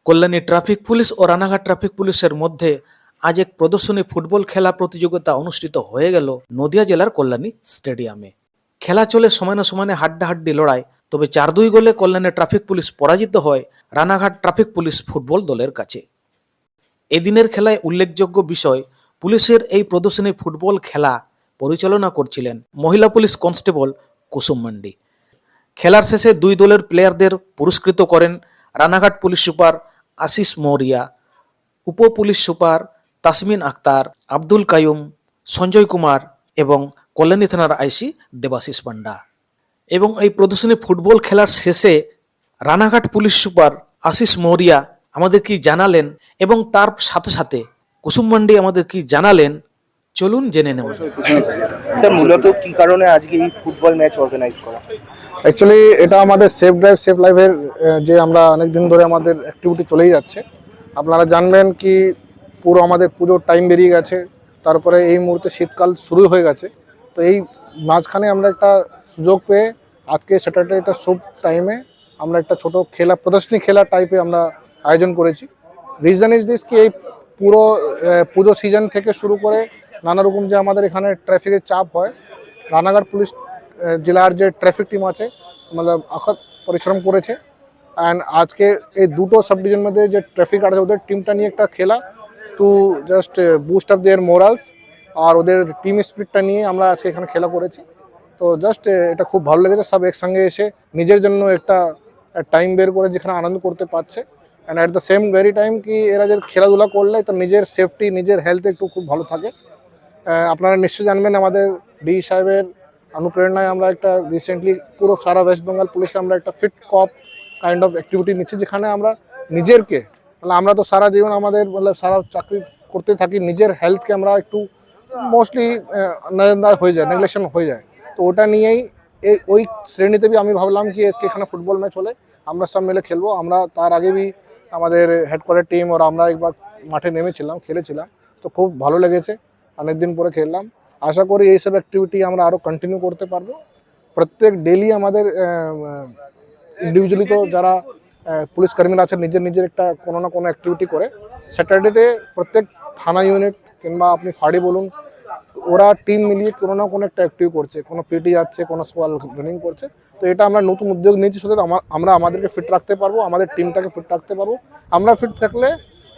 Kalyani traffic police ও Ranaghat traffic পুলিশের মধ্যে আজ এক প্রদর্শনী ফুটবল খেলা প্রতিযোগিতা অনুষ্ঠিত হয়ে গেল নদিয়া জেলার কল্যাণী স্টেডিয়ামে। খেলা চলে সমানে সমানে হাড্ডাহাড্ডি লড়াই, তবে 4-2 গোলে কল্যাণী ট্রাফিক পুলিশ পরাজিত হয় রানাঘাট ট্রাফিক পুলিশ ফুটবল দলের কাছে। এদিনের খেলায় উল্লেখযোগ্য বিষয়, পুলিশের এই প্রদর্শনী ফুটবল খেলা পরিচালনা করছিলেন মহিলা পুলিশ কনস্টেবল কুসুম মান্ডি। খেলার শেষে দুই দলের প্লেয়ারদের পুরস্কৃত করেন রানাঘাট পুলিশ সুপার আশিস মৌরিয়া, উপ পুলিশ সুপার তাসমিন আক্তার, আব্দুল কায়ুম, সঞ্জয় কুমার এবং কল্যাণী থানার আইসি দেবাশিস পান্ডা। এবং এই প্রদর্শনী ফুটবল খেলার শেষে রানাঘাট পুলিশ সুপার আশিস মৌরিয়া আমাদের কি জানালেন এবং তার সাথে সাথে কুসুম মান্ডি আমাদের কি জানালেন, চলুন জেনে নেওয়া যাক। স্যার, মূলত কি কারণে আজকে এই ফুটবল ম্যাচ অর্গানাইজ করা? অ্যাকচুয়ালি এটা আমাদের সেফ ড্রাইভ সেফ লাইফের যে আমরা অনেক দিন ধরে আমাদের অ্যাক্টিভিটি চলেই যাচ্ছে। আপনারা জানবেন কি পুরো আমাদের পুজোর টাইম বেরিয়ে গেছে, তারপরে এই মুহূর্তে শীতকাল শুরু হয়ে গেছে। তো এই মাঝখানে আমরা একটা সুযোগ পেয়ে আজকে স্যাটারডে একটা শুভ টাইমে আমরা একটা ছোট খেলা প্রদর্শনী খেলা টাইপে আমরা আয়োজন করেছি। রিজন ইজ দিস কি এই পুরো পুজো সিজন থেকে শুরু করে নানা রকম যে আমাদের এখানে ট্রাফিকের চাপ হয়, রানাঘাট পুলিশ জেলার যে ট্রাফিক টিম আছে मतलब আখাত পরিশ্রম করেছে। অ্যান্ড আজকে এই দুটো সাব ডিভিশন মধ্যে যে ট্রাফিক আছে ওদের টিমটা নিয়ে একটা খেলা টু জাস্ট বুস্ট আপ দেয়ার মোরালস আর ওদের টিম স্পিরিটটা নিয়ে আমরা আজকে এখানে খেলা করেছি। তো জাস্ট এটা খুব ভালো লেগেছে, সব একসঙ্গে এসে নিজের জন্য একটা টাইম বের করে যেখানে আনন্দ করতে পারছে। And at the same very time কি এরা যে খেলাধুলা করলে তো নিজের সেফটি নিজের হেলথ একটু খুব ভালো থাকে। আপনারা নিশ্চয়ই জানবেন আমাদের ডি সাহেবের অনুপ্রেরণায় আমরা একটা রিসেন্টলি পুরো সারা ওয়েস্ট বেঙ্গল পুলিশে আমরা একটা fit cop kind of activity নিচ্ছি, যেখানে আমরা নিজেরকে আমরা তো সারা জীবন আমাদের সারা চাকরি করতে থাকি, নিজের হেলথকে আমরা একটু মোস্টলি নজরদার হয়ে যায়, নেগলেকশন হয়ে যায়। তো ওটা নিয়েই ওই শ্রেণীতে আমি ভাবলাম কি এখানে ফুটবল ম্যাচ হলে আমরা সব মিলে খেলবো। আমরা তার আগে আমাদের হেডকোয়ার্টার টিম আর আমরা একবার মাঠে নেমেছিলাম, খেলেছিলাম, তো খুব ভালো লেগেছে। অনেকদিন পরে খেললাম, আশা করি এইসব অ্যাক্টিভিটি আমরা আরও কন্টিনিউ করতে পারবো। প্রত্যেক ডেলি আমাদের ইন্ডিভিজুয়ালি তো যারা পুলিশ কর্মীরা আছেন নিজের নিজের একটা কোনো না কোনো অ্যাক্টিভিটি করে। স্যাটারডেতে প্রত্যেক থানা ইউনিট কিংবা আপনি ফাঁড়ি বলুন, ওরা টিম মিলিয়ে কোনো না কোনো একটা অ্যাক্টিভ করছে, কোনো পিটি যাচ্ছে, কোনো সোয়াল রানিং করছে। তো এটা আমরা নতুন উদ্যোগ নিয়েছি, শুধু আমরা আমাদেরকে ফিট রাখতে পারবো, আমাদের টিমটাকে ফিট রাখতে পারবো। আমরা ফিট থাকলে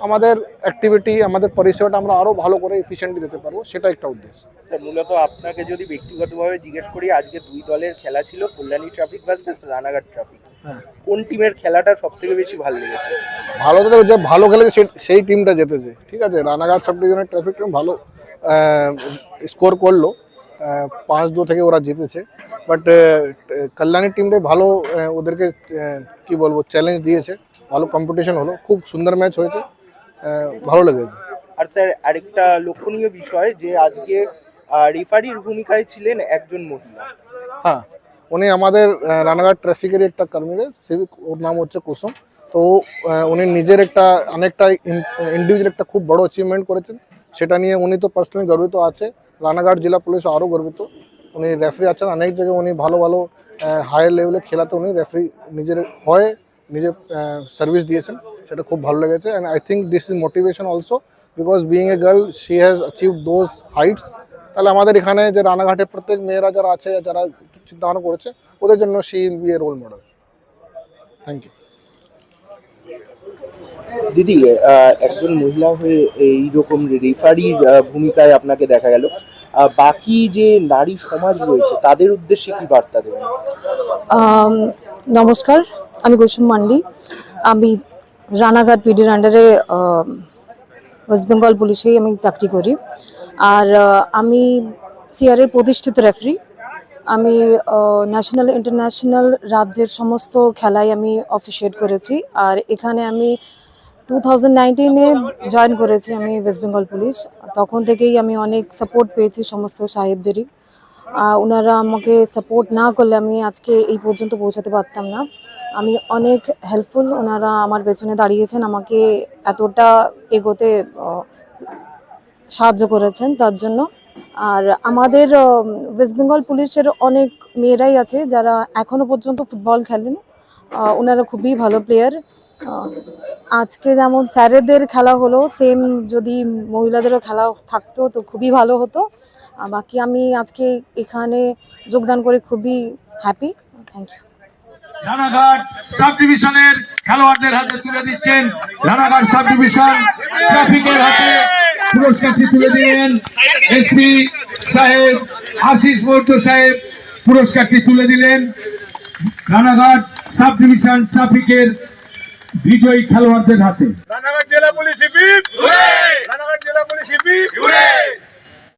আমাদের অ্যাক্টিভিটি আমাদের পরিষেবাটা আমরা আরও ভালো করে এফিশিয়েন্টলি দিতে পারবো, সেটা একটা উদ্দেশ্য। স্যার, মূলত আপনাকে যদি ব্যক্তিগতভাবে জিজ্ঞেস করি, আজকে দুই দলের খেলা ছিল, Kalyani traffic versus Ranaghat traffic. কোন টিমের খেলাটা সব থেকে বেশি ভালো লেগেছে? ভালো তো যে ভালো খেলেছে সেই টিমটা জিতেছে, ঠিক আছে। রানাঘাট সাব ডিভিশনের ট্রাফিক টিম ভালো স্কোর করলো, 5-2 থেকে ওরা জিতেছে। বাট কল্যাণী টিমটা ভালো ওদেরকে কি বলবো চ্যালেঞ্জ দিয়েছে, ভালো কম্পিটিশন হলো, খুব সুন্দর ম্যাচ হয়েছে, ভালো লেগেছে। আর স্যার, আরেকটা লক্ষণীয় বিষয় যে আজকে রেফারির ভূমিকায় ছিলেন একজন মহিলা। হ্যাঁ, উনি আমাদের রানাঘাট ট্রাফিকেরই একটা কর্মী, ওর নাম হচ্ছে কুসুম। তো উনি নিজের অনেকটা ইন্ডিভিজুয়াল একটা খুব বড় অ্যাচিভমেন্ট করেছেন, সেটা নিয়ে উনি তো পার্সোনালি গর্বিত আছে, রানাঘাট জেলা পুলিশ আরও গর্বিত। উনি রেফারি আছেন অনেক জায়গায়, উনি ভালো ভালো হায়ার লেভেলে খেলাতে উনি রেফারি নিজের হয়ে নিজের সার্ভিস দিয়েছেন, সেটা খুব ভালো লেগেছে। And I think this is motivation also, because being a girl she has achieve those Heights. তাহলে আমাদের এখানে যে রানাঘাটে প্রত্যেক মেয়েরা যারা আছে, যারা চিন্তাভাবনা করেছে, ওদের জন্য she will be a role model. Thank you. দিদি, একজন মহিলা হয়ে এইরকম রেফারির ভূমিকায় আপনাকে দেখা গেল, বাকি যে নারী সমাজ রয়েছে তাদের উদ্দেশ্যে কি বার্তা দেবেন? নমস্কার, আমি কুসুম মান্ডি। আমি রানাঘাট পিডির আন্ডারে ওয়েস্ট বেঙ্গল পুলিশেই আমি চাকরি করি। আর আমি সিআরের প্রতিষ্ঠিত রেফারি। আমি ন্যাশনাল ইন্টারন্যাশনাল রাজ্যের সমস্ত খেলায় আমি অফিশিয়েট করেছি। আর এখানে আমি 2019-এ জয়েন করেছি আমি ওয়েস্ট বেঙ্গল পুলিশ। তখন থেকেই আমি অনেক সাপোর্ট পেয়েছি সমস্ত সাহেবদেরই। ওনারা আমাকে সাপোর্ট না করলে আমি আজকে এই পর্যন্ত পৌঁছাতে পারতাম না। আমি অনেক হেল্পফুল, ওনারা আমার পেছনে দাঁড়িয়েছেন, আমাকে এতটা এগোতে সাহায্য করেছেন তার জন্য। আর আমাদের ওয়েস্ট বেঙ্গল পুলিশের অনেক মেয়েরাই আছে যারা এখনও পর্যন্ত ফুটবল খেলেন, ওনারা খুবই ভালো প্লেয়ার। আজকে যেমন স্যারেদের খেলা হলো, সেম যদি মহিলাদেরও খেলা থাকতো তো খুবই ভালো হতো। বাকি আমি আজকে এখানে যোগদান করে খুবই happy. Thank you. Ranaghat sub ডিভিশনের খেলোয়াড়দের হাতে তুলে দিচ্ছেন, রানাঘাট সাব ডিভিশন ট্রাফিকের হাতে পুরস্কারটি তুলে দিলেন এসপি সাহেব, আশিস মহন্ত সাহেব পুরস্কারটি তুলে দিলেন রানাঘাট সাব ডিভিশন ট্রাফিকের বিজয়ী খেলোয়াড়দের হাতে। রানাঘাট জেলা পুলিশ হিপ হিপ, রানাঘাট জেলা পুলিশ হিপ হিপ।